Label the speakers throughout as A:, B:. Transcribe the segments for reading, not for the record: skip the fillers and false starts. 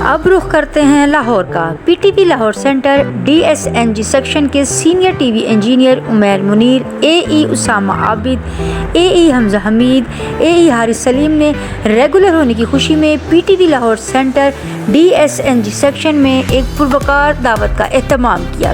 A: اب رخ کرتے ہیں لاہور کا۔ P T V Lahore centre DSNG section کے senior T V engineer Umair Munir, AE Usama Abid, AE Hamza Hameed, AE Haris Saleem نے ریگولر ہونے کی خوشی میں P T V Lahore centre DSNG section میں ایک پروقار دعوت کا اہتمام کیا،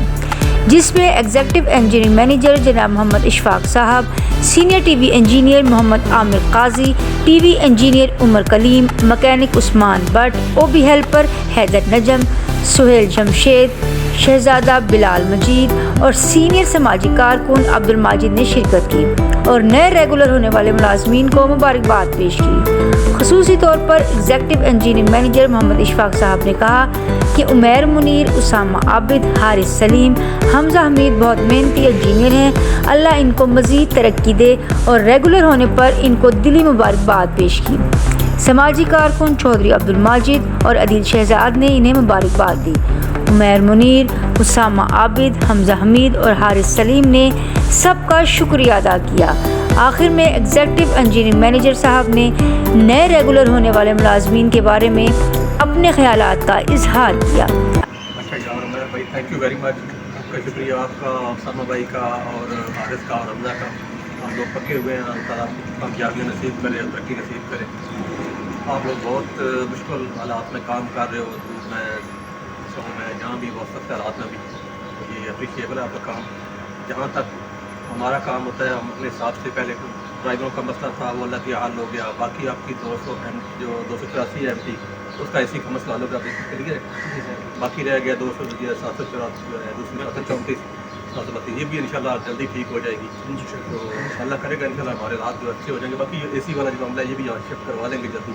A: جس میں ایگزیکٹو انجینئرنگ مینیجر جناب Muhammad Ishfaq sahab, senior T V engineer Muhammad Aamir Qazi, T V engineer Umar Kaleem, mechanic Usman Butt, OB helper Haider Najam, Sohail Jamshed, Shahzada Bilal مجید اور سینئر سماجی کارکن عبد الماجد نے شرکت کی اور نئے ریگولر ہونے والے ملازمین کو مبارکباد پیش کی۔ خصوصی طور پر ایگزیکٹو انجینئرنگ مینیجر محمد اشفاق صاحب نے کہا کہ عمیر منیر، اسامہ عابد، حارث سلیم، حمزہ حمید بہت محنتی انجینئر ہیں، اللہ ان کو مزید ترقی دے، اور ریگولر ہونے پر ان کو دلی مبارکباد پیش کی۔ سماجی کارکن چودھری عبد الماجد اور عدیل شہزاد نے انہیں مبارکباد دی۔ عمیر منیر، اسامہ عابد، حمزہ حمید اور حارث سلیم نے سب کا شکریہ ادا کیا۔ آخر میں ایگزیکٹو انجینئرنگ مینیجر صاحب نے نئے ریگولر ہونے والے ملازمین کے بارے میں اپنے خیالات کا اظہار کیا۔
B: تھینک یو ویری مچ، آپ کا شکریہ، آپ کا، اسامہ بھائی کا اور حارث کا اور حمزہ کا۔ ہم لوگ پکے ہوئے ہیں، اللہ تعالیٰ کامیابی نصیب کرے، ترقی نصیب کرے۔ آپ لوگ بہت مشکل حالات میں کام کر رہے ہو، میں جہاں بھی بہت سخت حالات میں بھی یہ اپریشیبل ہے آپ کا کام۔ جہاں تک ہمارا کام ہوتا ہے، ہم اپنے حساب سے پہلے ڈرائیوروں کا مسئلہ تھا، وہ اللہ کی حال ہو گیا، باقی آپ کی 284 MT اس کا اسی کا مسئلہ حل ہو گیا، کلیئر ہے۔ باقی رہ گیا 734 جو ہے، دوسری 734 732، یہ بھی انشاءاللہ جلدی ٹھیک ہو جائے گی۔ تو اللہ کرے گا انشاءاللہ ہمارے رات جو اچھے ہو جائیں گے۔ باقی AC والا جو معاملہ ہے یہ بھی یہاں شفٹ کروا لیں گے جلدی۔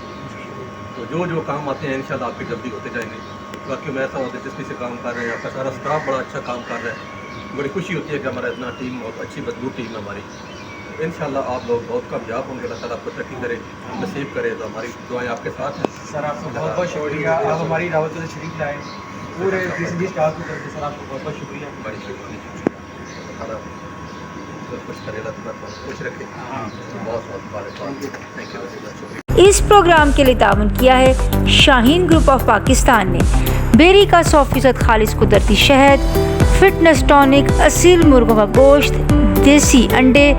B: تو جو کام آتے ہیں انشاءاللہ آپ کے جلدی ہوتے جائیں گے۔ باقی میں ایسا دلچسپی سے کام کر رہے ہیں، آپ کا سارا اسٹاف بڑا اچھا کام کر رہا ہے، بڑی خوشی ہوتی ہے کہ ہمارا اتنا ٹیم بہت اچھی مضبوط ٹیم ہے ہماری۔ انشاءاللہ آپ لوگ بہت کامیاب ہوں گے، اللہ تعالیٰ آپ کو ترقی کرے، نصیب کرے، تو ہماری دعائیں آپ کے ساتھ ہیں۔
C: سر آپ کا بہت بہت شکریہ، آپ ہماری دعوت سے شریک لائے، پورے DSNG اسٹاف کی طرف سے سر آپ کو بہت بہت شکریہ۔
B: ہماری اللہ تعالیٰ خوش کرے، اللہ تعالیٰ خوش رکھے۔ بہت بہت مبارکباد، تھینک یو، شکریہ۔
A: اس پروگرام کے لیے تعاون کیا ہے شاہین گروپ آف پاکستان نے۔ بیری کا 100% خالص قدرتی شہد، فٹنس ٹونک، اصیل مرغوں کا گوشت، دیسی انڈے،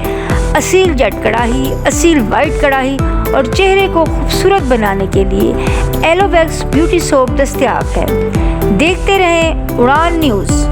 A: اصیل جٹ کڑاہی، اصیل وائٹ کڑاہی اور چہرے کو خوبصورت بنانے کے لیے ایلو ویکس بیوٹی سوپ دستیاب ہے۔ دیکھتے رہیں اڑان نیوز۔